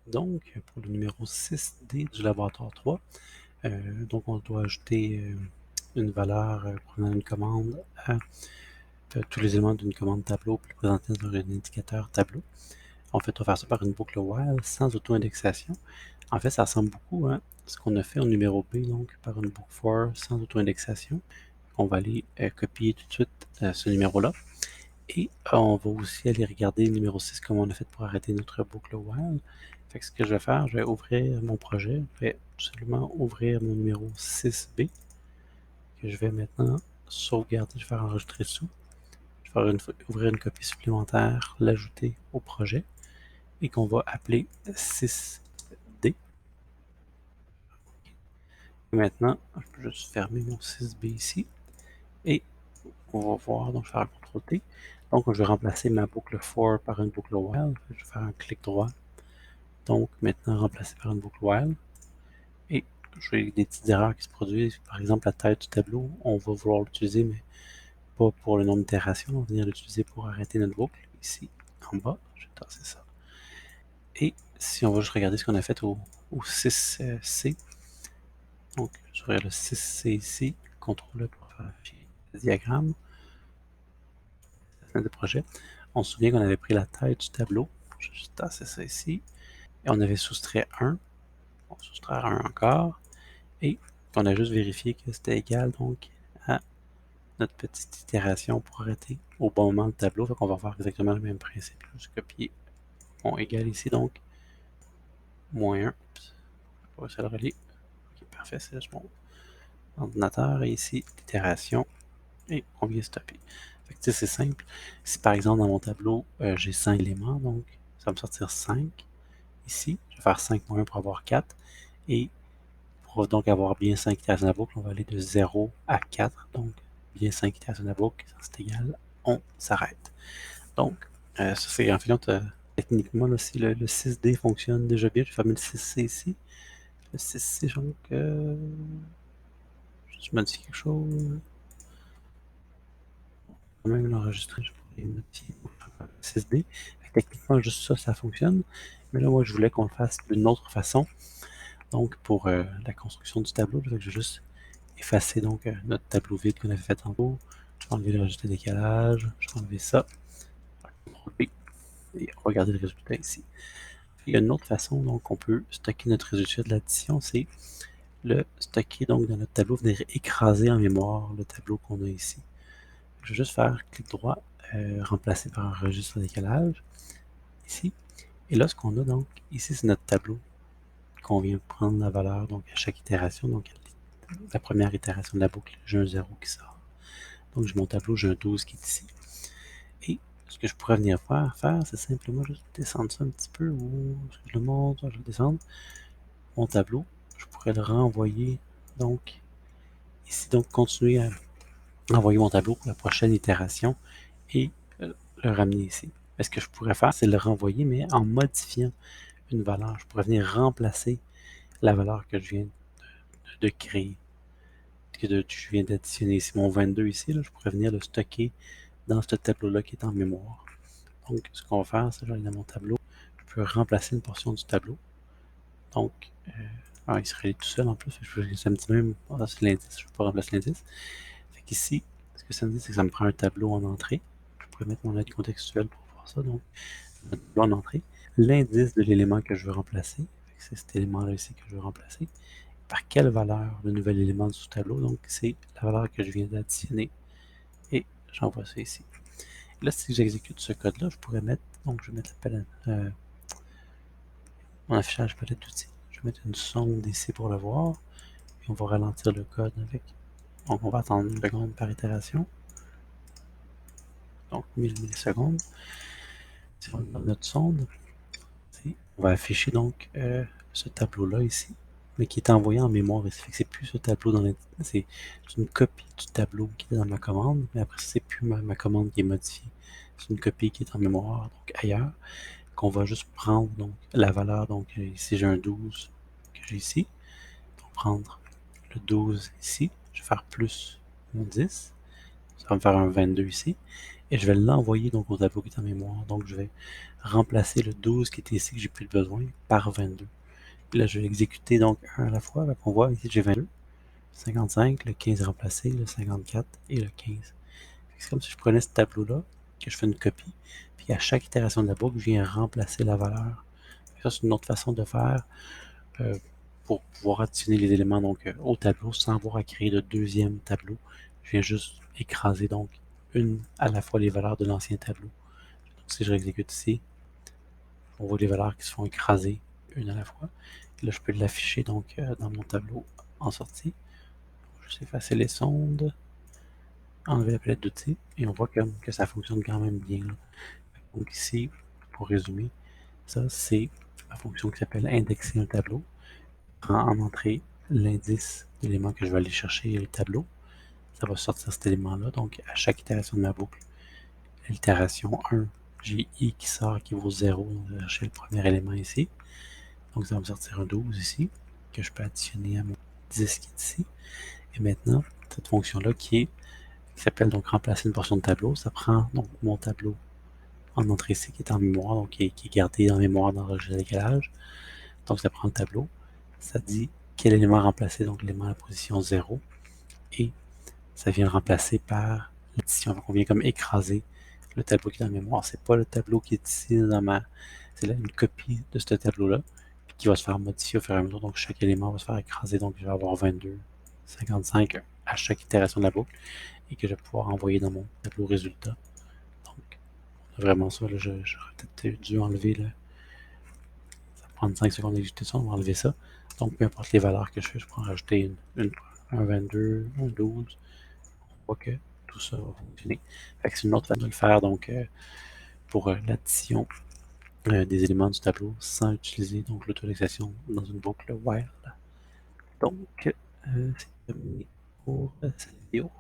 Donc, pour le numéro 6D du laboratoire 3, donc on doit ajouter une valeur prenant une commande à tous les éléments d'une commande tableau puis le présenter dans un indicateur tableau. En fait, on va faire ça par une boucle while sans auto-indexation. En fait, ça ressemble beaucoup à ce qu'on a fait au numéro B, donc par une boucle for sans auto-indexation. On va aller copier tout de suite ce numéro-là. Et on va aussi aller regarder le numéro 6 comme on a fait pour arrêter notre boucle while. Fait que ce que je vais faire, je vais ouvrir mon projet, je vais tout simplement ouvrir mon numéro 6B que je vais maintenant sauvegarder, je vais faire enregistrer dessous. Je vais ouvrir une copie supplémentaire, l'ajouter au projet et qu'on va appeler 6D. Et maintenant, je peux juste fermer mon 6B ici et on va voir, donc je vais faire un CTRL-T. Donc je vais remplacer ma boucle for par une boucle while. Je vais faire un clic droit. Donc maintenant remplacé par une boucle while. Et j'ai des petites erreurs qui se produisent. Par exemple, la taille du tableau, on va vouloir l'utiliser, mais pas pour le nombre d'itérations. On va venir l'utiliser pour arrêter notre boucle. Ici, en bas, je vais tasser ça. Et si on va juste regarder ce qu'on a fait au 6C, donc je vais ouvrir le 6C ici, CTRL pour faire le diagramme, la fenêtre de projet. On se souvient qu'on avait pris la taille du tableau, je vais juste tasser ça ici, et on avait soustrait 1, on va soustraire 1 encore, et on a juste vérifié que c'était égal donc à notre petite itération pour arrêter au bon moment le tableau. Fait qu'on va faire exactement le même principe. Juste copier mon égal ici, donc moins 1. On va se le relier. Ok, parfait, c'est juste mon ordinateur. Et ici, l'itération. Et on vient stopper. Fait que c'est simple. Si par exemple dans mon tableau, j'ai 5 éléments, donc ça va me sortir 5. Ici, je vais faire 5 moins 1 pour avoir 4. Et pour donc avoir bien 5 itérations de la boucle, on va aller de 0 à 4. Donc, bien 5 itérations de la boucle, c'est égal, on s'arrête. Donc, ça c'est en fait, techniquement, là, si le 6D fonctionne déjà bien, je vais fermer le 6C ici. Le 6C, donc, je modifie quelque chose. Quand même l'enregistrer, je pourrais modifier pour faire 6D. Techniquement, juste ça, ça fonctionne. Mais là, moi, je voulais qu'on le fasse d'une autre façon. Donc, pour la construction du tableau, je vais juste effacer donc, notre tableau vide qu'on avait fait tantôt. Je vais enlever le registre de décalage. Je vais enlever ça. CTRL-V. Et regardez le résultat ici. Il y a une autre façon, donc, on peut stocker notre résultat de l'addition, c'est le stocker donc dans notre tableau, venir écraser en mémoire le tableau qu'on a ici. Je vais juste faire clic droit, remplacer par un registre de décalage, ici. Et là, ce qu'on a donc, ici, c'est notre tableau qu'on vient prendre la valeur donc à chaque itération. Donc, la première itération de la boucle, j'ai un 0 qui sort. Donc, j'ai mon tableau, j'ai un 12 qui est ici. Et ce que je pourrais venir faire, c'est simplement juste descendre ça un petit peu, ou est-ce que je le monte, je vais le descendre. Mon tableau, je pourrais le renvoyer, donc, ici, donc, continuer à envoyer mon tableau pour la prochaine itération et le ramener ici. Mais ce que je pourrais faire, c'est le renvoyer, mais en modifiant une valeur. Je pourrais venir remplacer la valeur que je viens de créer, que je viens d'additionner ici. Mon 22 ici, là, je pourrais venir le stocker dans ce tableau-là qui est en mémoire. Donc, ce qu'on va faire, c'est que je vais aller dans mon tableau. Je peux remplacer une portion du tableau. Donc, il serait tout seul en plus. Ça me dit même, c'est l'indice, je ne peux pas remplacer l'indice. Fait qu'ici, ce que ça me dit, c'est que ça me prend un tableau en entrée. Je pourrais mettre mon aide contextuelle pour voir ça. Donc, un tableau en entrée. L'indice de l'élément que je veux remplacer, c'est cet élément-là ici que je veux remplacer. Par quelle valeur le nouvel élément du sous-tableau? Donc, c'est la valeur que je viens d'additionner. Et j'envoie ça ici. Là, si j'exécute ce code-là, je pourrais mettre, donc je vais mettre la palette, mon affichage palette d'outils. Je vais mettre une sonde ici pour le voir. Et on va ralentir le code avec. Donc, on va attendre une seconde par itération. Donc, 1000 millisecondes. Si on regarde notre sonde, on va afficher donc ce tableau-là ici, mais qui est envoyé en mémoire ici. Fait que c'est plus ce tableau c'est une copie du tableau qui est dans ma commande, mais après c'est plus ma commande qui est modifiée. C'est une copie qui est en mémoire, donc ailleurs, qu'on va juste prendre donc la valeur. Donc ici j'ai un 12 que j'ai ici. Donc prendre le 12 ici, je vais faire plus mon 10, ça va me faire un 22 ici. et je vais l'envoyer donc au tableau qui est en mémoire. Donc je vais remplacer le 12 qui était ici que j'ai plus besoin par 22. Et là je vais exécuter donc un à la fois. On voit ici j'ai 22, 55, le 15 remplacé, le 54 et le 15. C'est comme si je prenais ce tableau-là, que je fais une copie, puis à chaque itération de la boucle, je viens remplacer la valeur. Ça, c'est une autre façon de faire euh, pour pouvoir additionner les éléments donc, au tableau sans avoir à créer de deuxième tableau. Je viens juste écraser donc une à la fois les valeurs de l'ancien tableau. Donc, si je réexécute ici, on voit les valeurs qui se font écraser une à la fois. Et là, je peux l'afficher donc dans mon tableau en sortie. Je vais effacer les sondes, enlever la palette d'outils, et on voit que ça fonctionne quand même bien. Là. Donc ici, pour résumer, ça c'est la fonction qui s'appelle indexer un tableau. Prend en entrée l'indice d'élément que je vais aller chercher le tableau. Ça va sortir cet élément-là. Donc à chaque itération de ma boucle, l'itération 1, j'ai i qui sort qui vaut 0. Donc je vais chercher le premier élément ici. Donc ça va me sortir un 12 ici, que je peux additionner à mon 10 qui est ici. Et maintenant, cette fonction-là qui s'appelle donc remplacer une portion de tableau, ça prend donc mon tableau en entrée ici qui est en mémoire, donc qui est gardé en mémoire dans le registre de décalage. Donc ça prend le tableau, ça dit quel élément remplacer, donc l'élément à la position 0, et ça vient le remplacer par l'addition. Donc on vient comme écraser le tableau qui est en mémoire. C'est pas le tableau qui est ici dans ma. C'est là une copie de ce tableau-là qui va se faire modifier au fur et à mesure. Donc chaque élément va se faire écraser. Donc je vais avoir 22, 55 à chaque itération de la boucle et que je vais pouvoir envoyer dans mon tableau résultat. Donc vraiment ça, là, j'aurais peut-être dû enlever là. Ça va prendre 5 secondes d'exécuter ça, on va enlever ça. Donc peu importe les valeurs que je fais, je peux en rajouter un 22, un 12. On voit que tout ça va fonctionner. C'est une autre façon de le faire donc pour l'addition des éléments du tableau sans utiliser donc l'auto-indexation dans une boucle while. Donc c'est terminé pour cette vidéo.